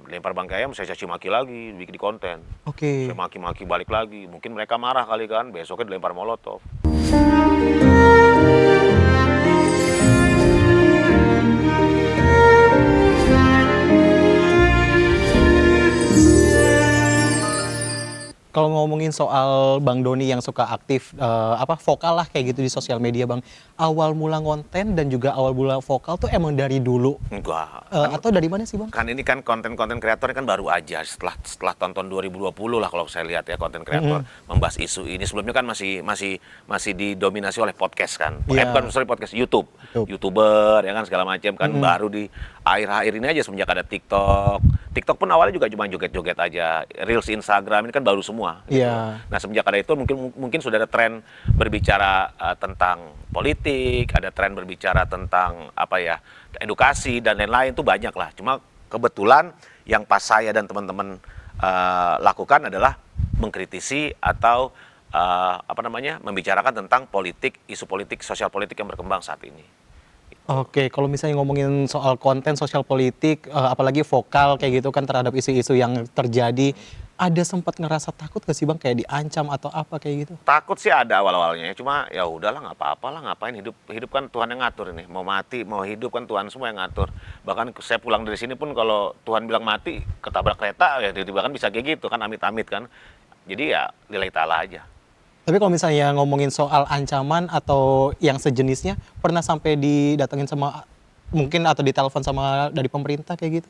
lempar bangkai ayam, saya caci maki lagi, bikin di konten. Oke. Saya maki-maki balik lagi. Mungkin mereka marah kali kan, besoknya dilempar molotov. Kalau ngomongin soal Bang Doni yang suka aktif vokal lah kayak gitu di sosial media Bang. Awal mula konten dan juga awal mula vokal tuh emang dari dulu Enggak. atau dari mana sih Bang? Kan ini kan konten-konten kreator kan baru aja setelah tonton 2020 lah kalau saya lihat ya, konten kreator membahas isu ini. Sebelumnya kan masih didominasi oleh podcast kan. Iya. Bukan sorry, podcast YouTube. YouTuber ya kan segala macam kan. Baru di akhir-akhir ini aja semenjak ada TikTok. TikTok pun awalnya juga cuma joget-joget aja. Reels Instagram ini kan baru semua. Gitu. Iya. Nah semenjak ada itu mungkin sudah ada tren berbicara tentang politik, ada tren berbicara tentang edukasi dan lain-lain tuh banyak lah. Cuma kebetulan yang pas saya dan teman-teman lakukan adalah mengkritisi atau membicarakan tentang politik, isu politik, sosial politik yang berkembang saat ini. Oke, kalau misalnya ngomongin soal konten sosial politik, apalagi vokal kayak gitu kan terhadap isu-isu yang terjadi, ada sempat ngerasa takut gak sih Bang kayak diancam atau apa kayak gitu? Takut sih ada awal-awalnya, cuma ya udahlah nggak apa-apa lah, ngapain hidup kan Tuhan yang ngatur ini. Mau mati, mau hidup kan Tuhan semua yang ngatur. Bahkan saya pulang dari sini pun kalau Tuhan bilang mati, ketabrak kereta ya tiba-tiba kan bisa kayak gitu kan, amit-amit kan. Jadi ya lillahi ta'ala aja. Tapi kalau misalnya ngomongin soal ancaman atau yang sejenisnya, pernah sampai didatengin sama mungkin atau ditelepon sama dari pemerintah kayak gitu?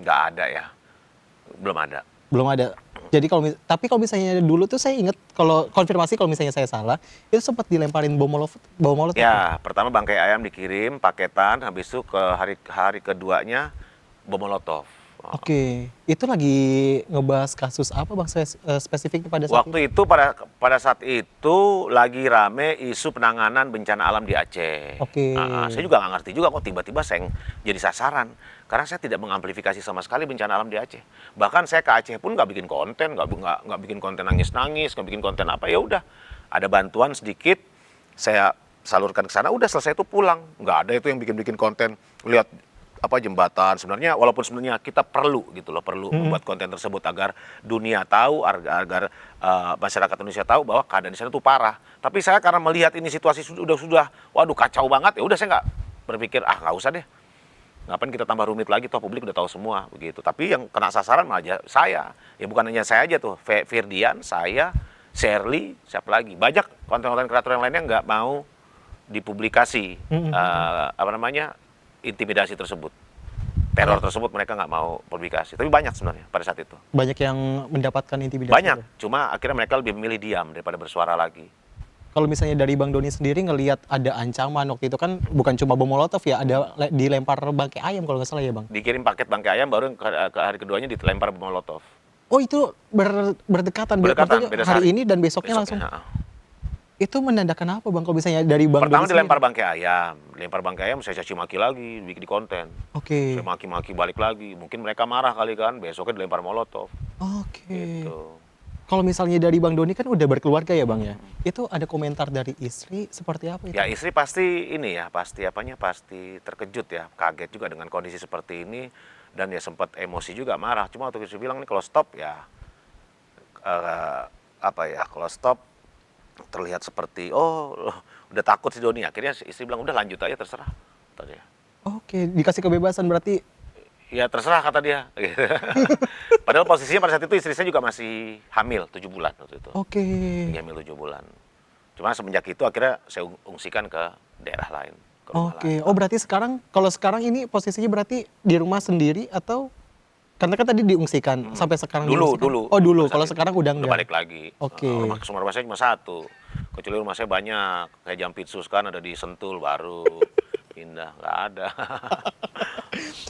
Nggak ada ya, belum ada. Belum ada. Jadi tapi kalau misalnya dulu tuh saya ingat, kalau konfirmasi kalau misalnya saya salah, itu sempat dilemparin bom molotov. Ya, pertama bangkai ayam dikirim paketan, habis itu ke hari keduanya bom molotov. Oke, itu lagi ngebahas kasus apa Bang spesifiknya pada saat Waktu itu pada saat itu lagi rame isu penanganan bencana alam di Aceh. Oke. Saya juga nggak ngerti juga kok tiba-tiba saya jadi sasaran. Karena saya tidak mengamplifikasi sama sekali bencana alam di Aceh. Bahkan saya ke Aceh pun nggak bikin konten, nggak bikin konten nangis-nangis, nggak bikin konten apa, ya udah. Ada bantuan sedikit, saya salurkan ke sana, udah selesai itu pulang. Nggak ada itu yang bikin konten, lihat jembatan. Sebenarnya walaupun sebenarnya kita perlu gitu loh, perlu membuat konten tersebut agar dunia tahu, agar masyarakat Indonesia tahu bahwa keadaan di sana tuh parah. Tapi saya karena melihat ini situasi sudah waduh kacau banget, ya udah saya nggak berpikir nggak usah deh. Ngapain kita tambah rumit lagi, toh publik udah tahu semua begitu. Tapi yang kena sasaran malah aja saya. Ya bukan hanya saya aja tuh, Firdian, saya, Shirley, siapa lagi. Banyak konten-konten kreator yang lainnya nggak mau dipublikasi intimidasi tersebut, teror tersebut, mereka nggak mau publikasi. Tapi banyak sebenarnya pada saat itu. Banyak yang mendapatkan intimidasi. Banyak, ya? cuma akhirnya mereka lebih memilih diam daripada bersuara lagi. Kalau misalnya dari Bang Doni sendiri ngelihat ada ancaman waktu itu kan bukan cuma bom molotov ya, ada dilempar bangkai ayam kalau nggak salah ya Bang? Dikirim paket bangkai ayam, baru ke hari keduanya dilempar bom molotov. Oh itu berdekatan beda hari hari. ini dan besoknya langsung. Itu menandakan apa Bang kalau misalnya dari Bang Pertama Doni dilempar bangkai ayam, saya caci maki lagi, bikin di konten. Oke. Saya maki-maki balik lagi, mungkin mereka marah kali kan, besoknya dilempar molotov. Oke. Gitu. Kalau misalnya dari Bang Doni kan udah berkeluarga ya Bang ya, itu ada komentar dari istri seperti apa itu? Ya istri pasti pasti terkejut ya, kaget juga dengan kondisi seperti ini, dan ya sempat emosi juga, marah. Cuma waktu istri bilang nih kalau stop ya kalau stop terlihat seperti udah takut si Doni. Akhirnya istri bilang udah lanjut aja, terserah kata dia. Oke, dikasih kebebasan berarti. Ya terserah kata dia. Padahal posisinya pada saat itu istri saya juga masih hamil 7 bulan waktu itu. Oke. Hamil 7 bulan. Cuma semenjak itu akhirnya saya ungsikan ke daerah lain. Oke. Oh berarti kalau sekarang ini posisinya berarti di rumah sendiri atau karena kan tadi diungsikan sampai sekarang dulu. Oh dulu. Kalau sekarang udah enggak. Balik lagi. Oke. Rumah saya cuma satu. Kecuali rumah saya banyak. Kayak Jampitsus kan ada di Sentul baru pindah, nggak ada.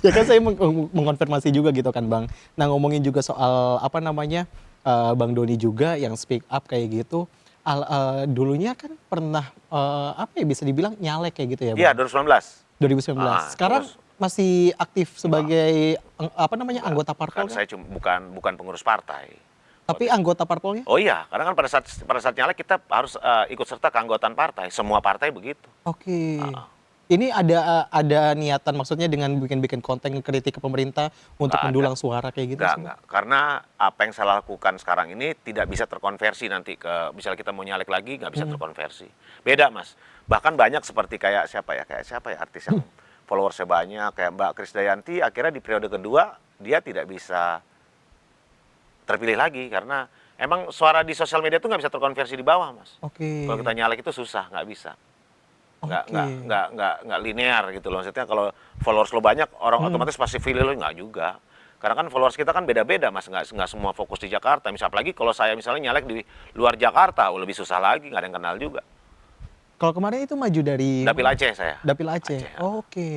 Ya kan saya mengkonfirmasi juga gitu kan Bang. Nah ngomongin juga soal Bang Doni juga yang speak up kayak gitu. Dulunya kan pernah bisa dibilang nyalek kayak gitu ya Bang? Iya 2019. 2019. Sekarang masih aktif sebagai anggota parpol kan? Saya bukan pengurus partai. Tapi anggota parpolnya? Oh iya, karena kan pada saat nyalek kita harus ikut serta keanggotaan partai. Semua partai begitu. Oke. Ini ada niatan maksudnya dengan bikin konten kritik ke pemerintah untuk Nggak ada. mendulang suara kayak gitu sih, Bang? Enggak. Karena apa yang saya lakukan sekarang ini tidak bisa terkonversi nanti ke, misalnya kita mau nyalek lagi, nggak bisa terkonversi. Beda, Mas. Bahkan banyak seperti kayak siapa ya artis yang followersnya banyak, kayak Mbak Krisdayanti, akhirnya di periode kedua, dia tidak bisa terpilih lagi, karena emang suara di sosial media itu nggak bisa terkonversi di bawah, Mas. Oke. Kalau kita nyalek itu susah, nggak bisa. Nggak, Oke. nggak, nggak, nggak linear gitu loh. Maksudnya kalau followers lo banyak, orang otomatis pasti pilih lo, nggak juga. Karena kan followers kita kan beda-beda, Mas. Nggak semua fokus di Jakarta. Misal apalagi kalau saya misalnya nyalek di luar Jakarta, lebih susah lagi, nggak ada yang kenal juga. Kalau kemarin itu maju dari Dapil Aceh saya. Dapil Aceh. Aceh, ya. Oke.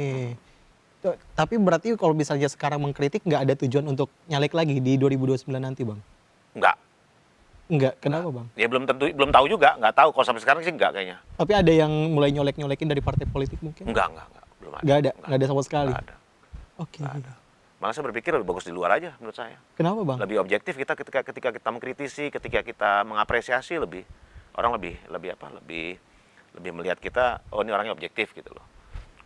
Tapi berarti kalau misalnya sekarang mengkritik nggak ada tujuan untuk nyalek lagi di 2029 nanti, Bang? Nggak. Nggak, kenapa, Bang? Ya belum tahu juga, nggak tahu. Kalau sampai sekarang sih nggak kayaknya. Tapi ada yang mulai nyolek-nyolekin dari partai politik mungkin? Nggak. Belum ada. Nggak ada sama sekali? Nggak ada. Oke. Malah saya berpikir lebih bagus di luar aja menurut saya. Kenapa, Bang? Lebih objektif kita ketika kita mengkritisi, ketika kita mengapresiasi, orang lebih melihat kita, oh ini orangnya objektif gitu loh.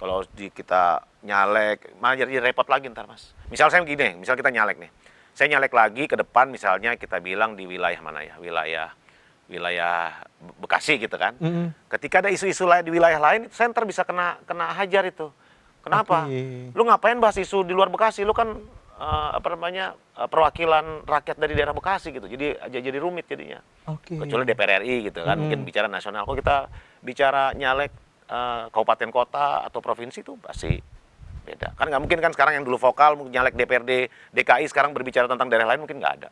Kalau kita nyalek, malah jadi repot lagi ntar, Mas. Misal saya gini, misal kita nyalek nih. Saya nyalek lagi ke depan, misalnya kita bilang di wilayah mana ya? Wilayah Bekasi gitu kan. Ketika ada isu-isu lain di wilayah lain, saya ntar bisa kena hajar itu. Kenapa? Oke. Lu ngapain bahas isu di luar Bekasi? Lu kan perwakilan rakyat dari daerah Bekasi gitu. Jadi rumit jadinya. Oke. Kecuali DPR RI gitu kan, mungkin bicara nasional. Kalau kita bicara nyalek kabupaten kota atau provinsi itu pasti beda. Kan nggak mungkin kan sekarang yang dulu vokal mungkin nyalek DPRD DKI sekarang berbicara tentang daerah lain, mungkin nggak ada.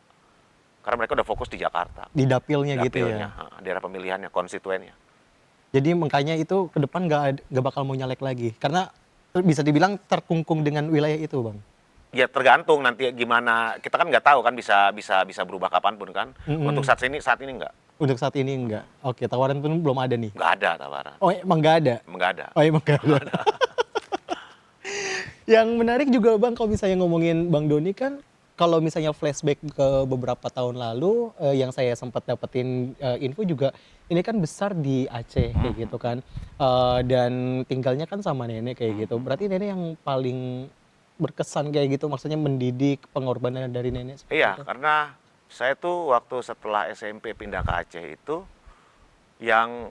Karena mereka udah fokus di Jakarta. Di dapilnya gitu ya. Daerah pemilihannya, konstituennya. Jadi makanya itu ke depan nggak bakal mau nyalek lagi. Karena bisa dibilang terkungkung dengan wilayah itu, Bang. Ya tergantung nanti gimana. Kita kan nggak tahu kan, bisa berubah kapanpun kan. Untuk saat ini nggak. Untuk saat ini enggak. Oke, tawaran pun belum ada nih. Nggak ada tawaran. Oh, emang nggak ada? Nggak ada. Oh, emang nggak ada. Yang menarik juga, Bang, kalau misalnya ngomongin Bang Doni kan, kalau misalnya flashback ke beberapa tahun lalu, yang saya sempat dapetin info juga, ini kan besar di Aceh kayak gitu kan, dan tinggalnya kan sama nenek kayak gitu. Berarti nenek yang paling berkesan kayak gitu, maksudnya mendidik, pengorbanan dari nenek seperti Iya, itu? karena saya tuh waktu setelah SMP pindah ke Aceh itu, yang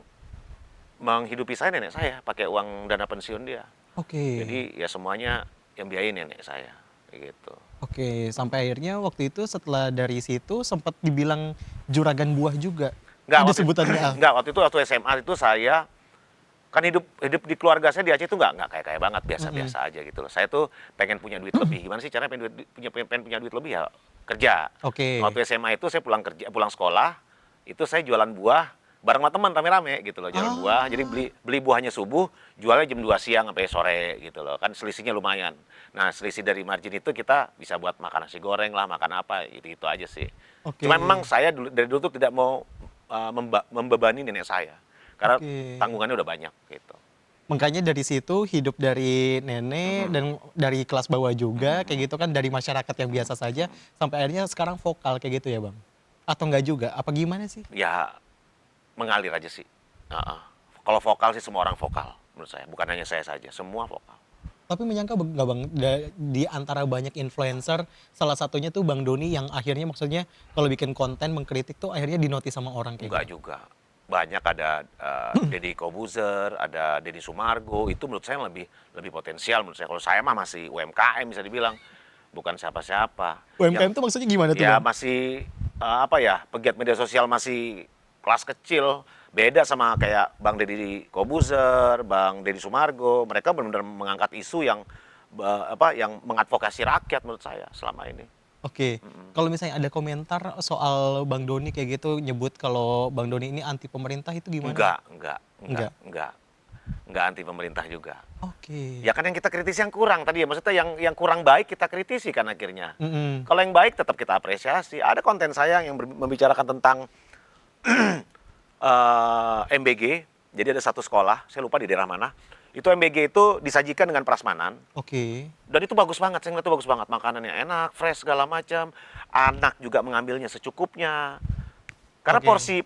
menghidupi saya nenek saya, pakai uang dana pensiun dia. Oke. Jadi ya semuanya yang biayain nenek saya, kayak gitu. Oke, sampai akhirnya waktu itu setelah dari situ sempat dibilang juragan buah juga. Enggak, Ada sebutannya. enggak, waktu SMA itu saya kan hidup di keluarga saya di Aceh itu enggak kayak banget, biasa-biasa aja gitu loh. Saya tuh pengen punya duit lebih. Gimana sih caranya pengen punya duit lebih, ya kerja. Oke. Waktu SMA itu saya pulang sekolah, itu saya jualan buah bareng sama teman rame-rame gitu loh, jualan buah. Jadi beli buahnya subuh, jualnya jam 2 siang sampai sore gitu loh. Kan selisihnya lumayan. Nah, selisih dari margin itu kita bisa buat makan nasi goreng lah, makan apa, itu aja sih. Oke. Cuma memang saya dari dulu tuh tidak mau membebani nenek saya. Karena Oke. tanggungannya udah banyak gitu. Makanya dari situ hidup dari nenek dan dari kelas bawah juga kayak gitu kan, dari masyarakat yang biasa saja sampai akhirnya sekarang vokal kayak gitu ya, Bang? Atau enggak juga? Apa gimana sih? Ya mengalir aja sih. Kalau vokal sih semua orang vokal menurut saya, bukan hanya saya saja, semua vokal. Tapi menyangka nggak, Bang, di antara banyak influencer, salah satunya tuh Bang Doni yang akhirnya maksudnya kalau bikin konten mengkritik tuh akhirnya dinotis sama orang kayak Enggak gitu. juga. Banyak ada Deddy Kobuzer, ada Deddy Sumargo, itu menurut saya lebih potensial menurut saya. Kalau saya mah masih UMKM bisa dibilang, bukan siapa-siapa. UMKM tuh maksudnya gimana tuh, Ya Bang? masih pegiat media sosial, masih kelas kecil. Beda sama kayak Bang Deddy Kobuzer, Bang Deddy Sumargo. Mereka benar-benar mengangkat isu yang yang mengadvokasi rakyat menurut saya selama ini. Oke, kalau misalnya ada komentar soal Bang Doni kayak gitu nyebut kalau Bang Doni ini anti pemerintah itu gimana? Enggak anti pemerintah juga. Oke. Ya kan yang kita kritisi yang kurang tadi ya, maksudnya yang kurang baik kita kritisi kan akhirnya. Mm-mm. Kalau yang baik tetap kita apresiasi. Ada konten saya yang membicarakan tentang MBG. Jadi ada satu sekolah, saya lupa di daerah mana. Itu MBG itu disajikan dengan prasmanan. Oke. Dan itu bagus banget, saya ngeliat itu bagus banget. Makanannya enak, fresh segala macam. Anak juga mengambilnya secukupnya. Karena Oke.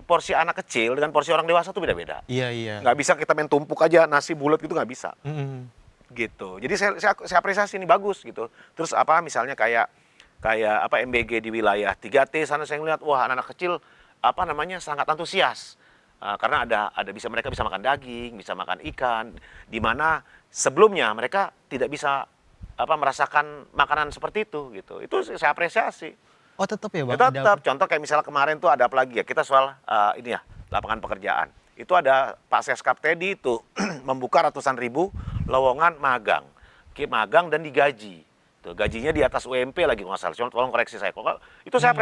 porsi anak kecil dengan porsi orang dewasa tuh beda-beda. Iya, iya. Nggak bisa kita main tumpuk aja nasi bulat gitu, nggak bisa. Mhm. Gitu. Jadi saya apresiasi ini bagus gitu. Terus apa misalnya kayak apa MBG di wilayah 3T sana saya ngeliat wah anak-anak kecil apa namanya sangat antusias. Karena ada mereka bisa makan daging, bisa makan ikan di mana sebelumnya mereka tidak bisa apa merasakan makanan seperti itu gitu. Itu saya apresiasi. Oh, tetap ya, Bang? Itu Ada tetap contoh kayak misalnya kemarin tuh ada apa lagi ya? Kita soal ini ya, lapangan pekerjaan. Itu ada Pak Seskap Teddy itu membuka ratusan ribu lowongan magang. Magang dan digaji. Tuh, gajinya di atas UMP lagi nggak salah. Tolong koreksi saya. Itu saya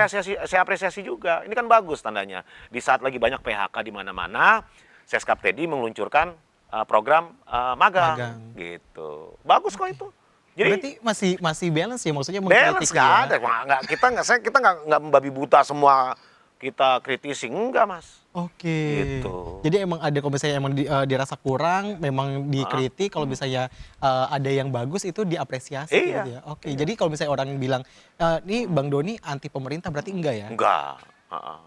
apresiasi juga. Ini kan bagus tandanya. Di saat lagi banyak PHK di mana-mana, Seskap Teddy meluncurkan program magang. Magang. Gitu. Bagus kok itu. Jadi Berarti masih balance ya, maksudnya balance mengkritik nggak ya? ada. Kita nggak membabi buta semua kita kritisi. Enggak, Mas. Oke. Gitu. Jadi emang ada kalau misalnya emang dirasa kurang, memang dikritik. Kalau misalnya ada yang bagus itu diapresiasi Iya. gitu ya. Oke. Jadi kalau misalnya orang bilang, "Nih Bang Doni anti pemerintah," berarti enggak ya? Enggak. Heeh.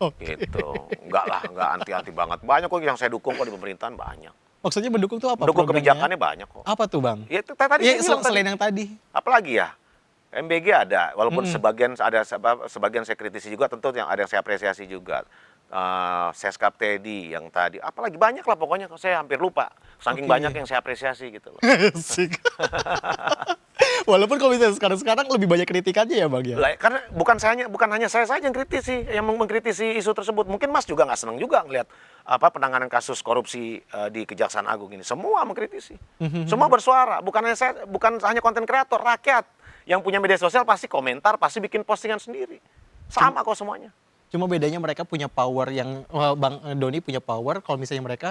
Oke. Gitu. Enggak lah, enggak anti-anti banget. Banyak kok yang saya dukung kok di pemerintahan banyak. Maksudnya mendukung tuh apa Mendukung programnya? kebijakannya banyak kok. Apa tuh, Bang? Ya itu tadi Iya, saya bilang tadi. selain yang tadi. Apalagi ya? MBG ada, walaupun sebagian saya kritisi juga, tentu yang ada yang saya apresiasi juga. Seskap Teddy yang tadi, apalagi banyak lah pokoknya saya hampir lupa. Saking Oke. banyak yang saya apresiasi gitu loh. Asik. Walaupun kalau misalnya sekarang lebih banyak kritikannya ya, Bang ya? Lah, karena bukan hanya saya saja yang kritisi, yang mengkritisi isu tersebut. Mungkin Mas juga nggak senang juga ngelihat apa penanganan kasus korupsi di Kejaksaan Agung ini. Semua mengkritisi, semua bersuara. Bukan hanya konten kreator, rakyat yang punya media sosial pasti komentar, pasti bikin postingan sendiri. Sama kok semuanya. Cuma bedanya mereka punya power yang Bang Doni punya power, kalau misalnya mereka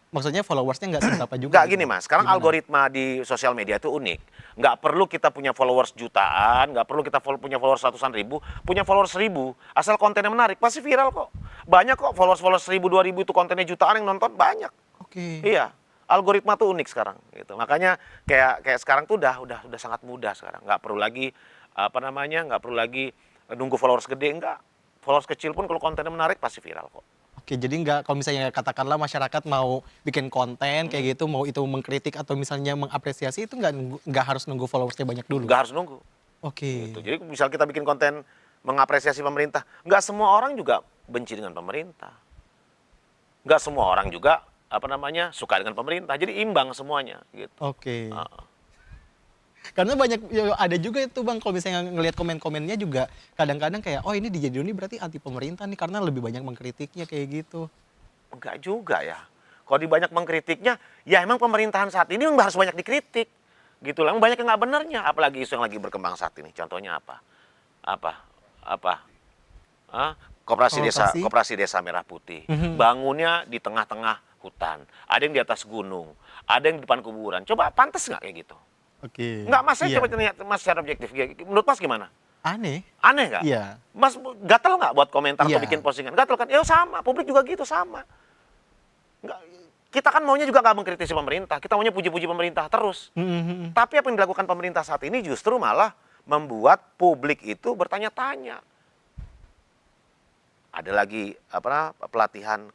maksudnya followersnya nggak seberapa juga. Nggak gitu. gini Mas, sekarang Gimana? algoritma di sosial media itu unik. Nggak perlu kita punya followers jutaan, nggak perlu kita punya followers ratusan ribu, punya followers 1.000, asal kontennya menarik, pasti viral kok. Banyak kok followers 1.000, 2.000 itu kontennya jutaan yang nonton, banyak. Oke. Iya, algoritma tuh unik sekarang gitu. Makanya kayak sekarang tuh udah sangat mudah sekarang. Nggak perlu lagi nggak perlu lagi nunggu followers gede, enggak. Followers kecil pun kalau kontennya menarik pasti viral kok. Oke, jadi nggak kalau misalnya katakanlah masyarakat mau bikin konten kayak gitu, mau itu mengkritik atau misalnya mengapresiasi itu nggak harus nunggu followersnya banyak dulu. Nggak harus nunggu. Oke. Gitu. Jadi misal kita bikin konten mengapresiasi pemerintah, nggak semua orang juga benci dengan pemerintah. Nggak semua orang juga suka dengan pemerintah. Jadi imbang semuanya gitu. Oke. Heeh. Karena banyak ya, ada juga itu Bang kalau misalnya ngelihat komen-komennya juga kadang-kadang kayak oh ini DJ Doni berarti anti pemerintah nih karena lebih banyak mengkritiknya kayak gitu. Enggak juga ya. Kalau banyak mengkritiknya, ya emang pemerintahan saat ini memang harus banyak dikritik. Gitu lah, banyak yang nggak benernya. Apalagi isu yang lagi berkembang saat ini. Contohnya apa? Koperasi desa Merah Putih. Bangunnya di tengah-tengah hutan. Ada yang di atas gunung. Ada yang di depan kuburan. Coba pantas nggak kayak gitu? Oke. Enggak, Mas, saya Iya. coba tanya Mas secara objektif. Menurut Mas gimana? Aneh. Aneh nggak? Iya. Mas gatel nggak buat komentar atau Iya. bikin postingan? Gatel kan? Ya sama, publik juga gitu, sama. Nggak, kita kan maunya juga nggak mengkritisi pemerintah, kita maunya puji-puji pemerintah terus. Mhm. Tapi apa yang dilakukan pemerintah saat ini justru malah membuat publik itu bertanya-tanya. Ada lagi pelatihan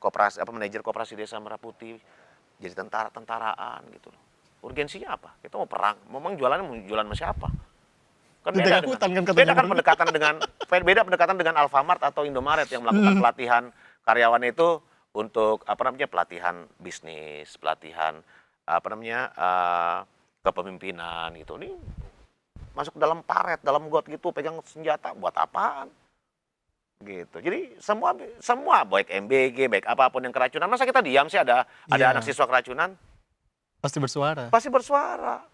manajer koperasi desa Merah Putih jadi tentaraan gitu loh. Urgensinya apa? Kita mau perang, memang jualan sama siapa? Kan Di beda tengah hutan kan katanya, beda kan Bang. pendekatan dengan Alfamart atau Indomaret yang melakukan pelatihan karyawannya itu untuk pelatihan bisnis, pelatihan kepemimpinan gitu. Ini masuk dalam paret, dalam got gitu, pegang senjata buat apaan? Gitu. Jadi semua baik MBG, baik apapun yang keracunan, masa kita diam sih ada Iya. anak siswa keracunan? Pasti bersuara. Pasti bersuara.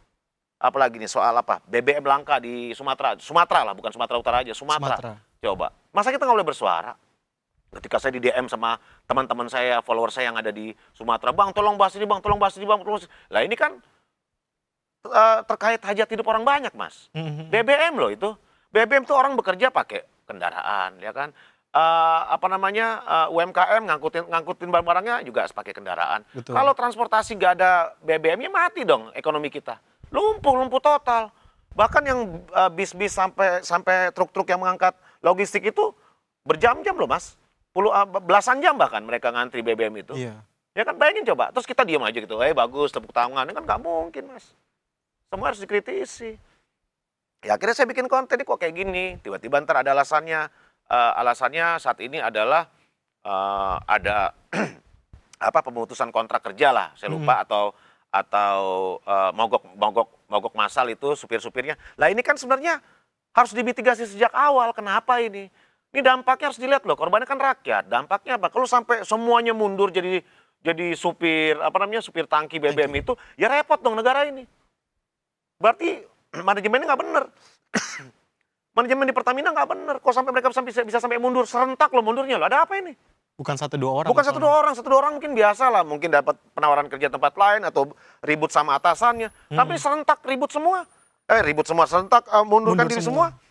Apalagi nih soal BBM langka di Sumatera lah, bukan Sumatera Utara aja, Sumatera. Coba, masa kita nggak boleh bersuara? Ketika saya di DM sama teman-teman saya, follower saya yang ada di Sumatera, Bang tolong bahas ini Bang, tolong bahas ini Bang. Lah ini kan terkait hajat hidup orang banyak Mas. Mhm. BBM loh itu. BBM tuh orang bekerja pakai kendaraan, ya kan? UMKM ngangkutin barang-barangnya juga pakai kendaraan. Betul. Kalau transportasi nggak ada BBM-nya mati dong ekonomi kita. Lumpuh total. Bahkan yang bis-bis sampai truk-truk yang mengangkat logistik itu Berjam-jam loh mas. Belasan jam bahkan mereka ngantri BBM itu. Iya. Ya kan bayangin coba. Terus kita diam aja gitu. Bagus tepuk tangan. Ini kan nggak mungkin mas. Semua harus dikritisi. Ya akhirnya saya bikin konten ini kok kayak gini. Tiba-tiba ntar ada alasannya. Alasannya saat ini adalah ada apa pemutusan kontrak kerja lah. Saya lupa atau mogok massal itu supir-supirnya. Lah ini kan sebenarnya harus dimitigasi sejak awal. Kenapa ini? Ini dampaknya harus dilihat loh. Korbannya kan rakyat. Dampaknya apa? Kalau sampai semuanya mundur jadi supir supir tangki BBM itu, ya repot dong negara ini. Berarti manajemennya nggak bener. Manajemen di Pertamina nggak bener. Kok sampai mereka bisa sampai mundur serentak loh mundurnya loh. Ada apa ini? Bukan 1-2 orang. Bukan 1-2 orang mungkin biasa lah, mungkin dapat penawaran kerja tempat lain atau ribut sama atasannya. Tapi serentak ribut semua. Serentak mundurkan Mundur diri semua. semua.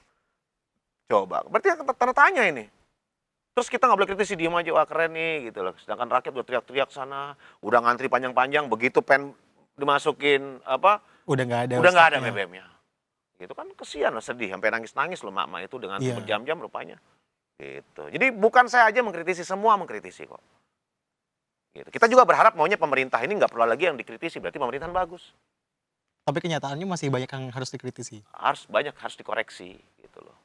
Coba, berarti tanda tanya ini. Terus kita nggak boleh kritisi, diem aja, wah keren nih gitu loh. Sedangkan rakyat udah teriak-teriak sana, udah ngantri panjang-panjang, begitu pen dimasukin Udah nggak ada. udah nggak ada stoknya. BBM-nya. Gitu kan kesian loh, sedih, sampai nangis-nangis loh mak-mak itu dengan Iya. berjam-jam rupanya. Gitu. Jadi bukan saya aja mengkritisi, semua mengkritisi kok. Gitu. Kita juga berharap maunya pemerintah ini nggak perlu lagi yang dikritisi, berarti pemerintahan bagus. Tapi kenyataannya masih banyak yang harus dikritisi. Harus dikoreksi gitu loh.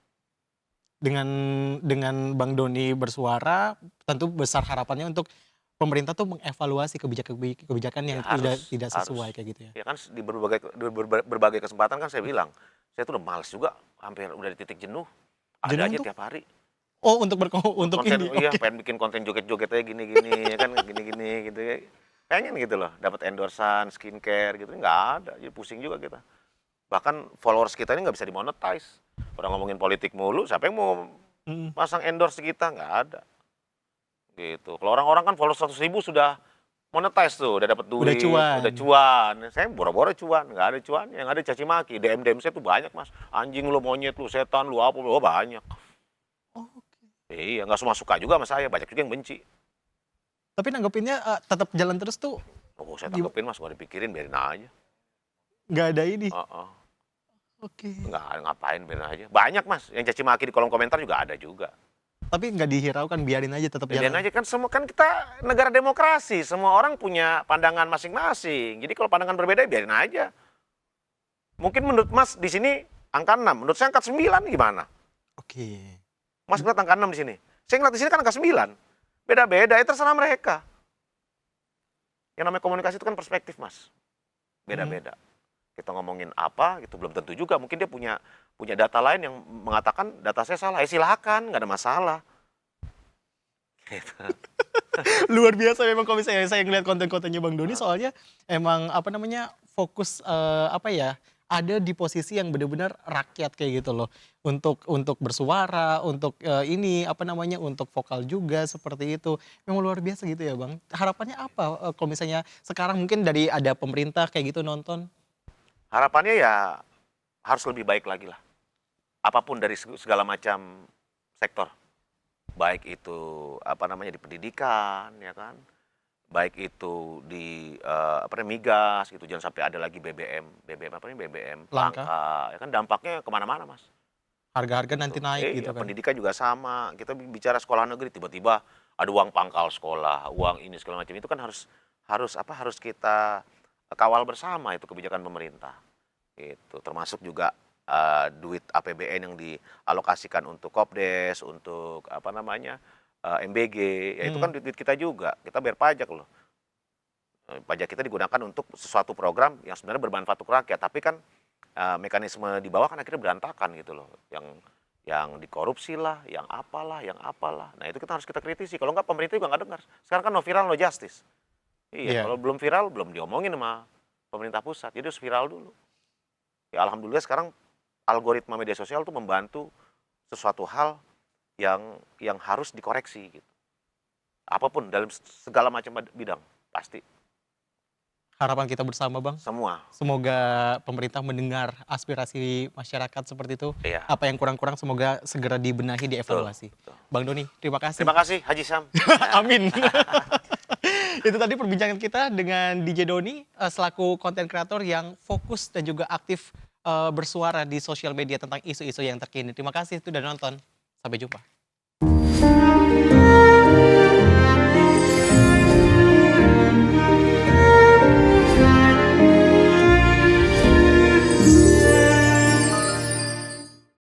Dengan Bang Doni bersuara, tentu besar harapannya untuk pemerintah tuh mengevaluasi kebijakan yang Ya, tidak sesuai harus. kayak gitu ya. Ya kan di berbagai kesempatan kan saya bilang, saya tuh udah males juga, hampir udah di titik jenuh. Ada Jenuh aja untuk? tiap hari. Oh, untuk untuk Konten, ini. iya, Oke. pengen bikin konten joget-joget aja gini-gini, ya kan gini-gini gitu ya. Pengen gitu loh, dapat endorsan, skincare gitu, nggak ada, jadi pusing juga kita. Bahkan followers kita ini nggak bisa dimonetize. Orang ngomongin politik mulu, siapa yang mau Mm. pasang endorse kita? Nggak ada. Gitu. Kalau orang-orang kan followers 100.000 sudah monetize tuh, udah dapat duit, cuan. udah cuan. Saya boro-boro cuan, nggak ada cuan. Yang ada caci maki, DM saya tuh banyak mas. Anjing lu, monyet lu, setan lu, apa lu, banyak. Oh, oke. Iya, nggak semua suka juga sama saya, banyak juga yang benci. Tapi nanggepinnya tetap jalan terus tuh, Oh, saya tanggepin mas, nggak dipikirin, biarin aja. nggak ada ini. Heeh. Oke. Nggak ngapain, biarin aja. Banyak mas, yang caci maki di kolom komentar juga ada juga. Tapi nggak dihiraukan, biarin aja tetap Biarin jalan. aja kan, semua kan kita negara demokrasi, semua orang punya pandangan masing-masing. Jadi kalau pandangan berbeda, biarin aja. Mungkin menurut mas di sini angka 6, menurut saya angka 9 gimana? Oke. Mas ngeliat angka 6 di sini. Saya ngeliat di sini kan angka 9. Beda-beda, ya terserah mereka. Yang namanya komunikasi itu kan perspektif, Mas. Beda-beda. Kita ngomongin apa, itu belum tentu juga. Mungkin dia punya data lain yang mengatakan data saya salah. Silakan, nggak ada masalah. Gitu. Luar biasa memang kalau misalnya saya ngeliat konten-kontennya Bang Doni, soalnya emang fokus ada di posisi yang benar-benar rakyat kayak gitu loh, untuk bersuara, untuk untuk vokal juga seperti itu. Memang luar biasa gitu ya Bang. Harapannya apa kalau misalnya sekarang mungkin dari ada pemerintah kayak gitu nonton? Harapannya ya harus lebih baik lagi lah. Apapun dari segala macam sektor. Baik itu di pendidikan, ya kan? Baik itu di migas gitu, jangan sampai ada lagi BBM Langka. langka, ya kan dampaknya kemana-mana mas. Harga-harga nanti naik Iya, gitu kan. pendidikan juga sama. Kita bicara sekolah negeri, tiba-tiba ada uang pangkal sekolah, uang ini segala macam itu kan harus kita kawal bersama itu kebijakan pemerintah. Itu termasuk juga duit APBN yang dialokasikan untuk Kopdes, untuk MBG, ya itu kan duit kita juga. Kita bayar pajak loh. Pajak kita digunakan untuk sesuatu program yang sebenarnya bermanfaat untuk rakyat, tapi kan mekanisme di bawah kan akhirnya berantakan gitu loh. Yang dikorupsi lah, yang apalah. Nah itu harus kita kritisi. Kalau nggak pemerintah juga nggak dengar. Sekarang kan no viral no justice. Iya, kalau belum viral belum diomongin sama pemerintah pusat. Jadi harus viral dulu. Ya alhamdulillah sekarang algoritma media sosial tuh membantu sesuatu hal yang harus dikoreksi gitu. Apapun dalam segala macam bidang pasti. Harapan kita bersama Bang, Semua. semoga pemerintah mendengar aspirasi masyarakat seperti itu. Iya. Apa yang kurang-kurang semoga segera dibenahi, dievaluasi. Betul. Bang Doni, terima kasih. Terima kasih Haji Sam. Amin. Itu tadi perbincangan kita dengan DJ Doni selaku konten kreator yang fokus dan juga aktif bersuara di sosial media tentang isu-isu yang terkini. Terima kasih sudah nonton. Sampai jumpa.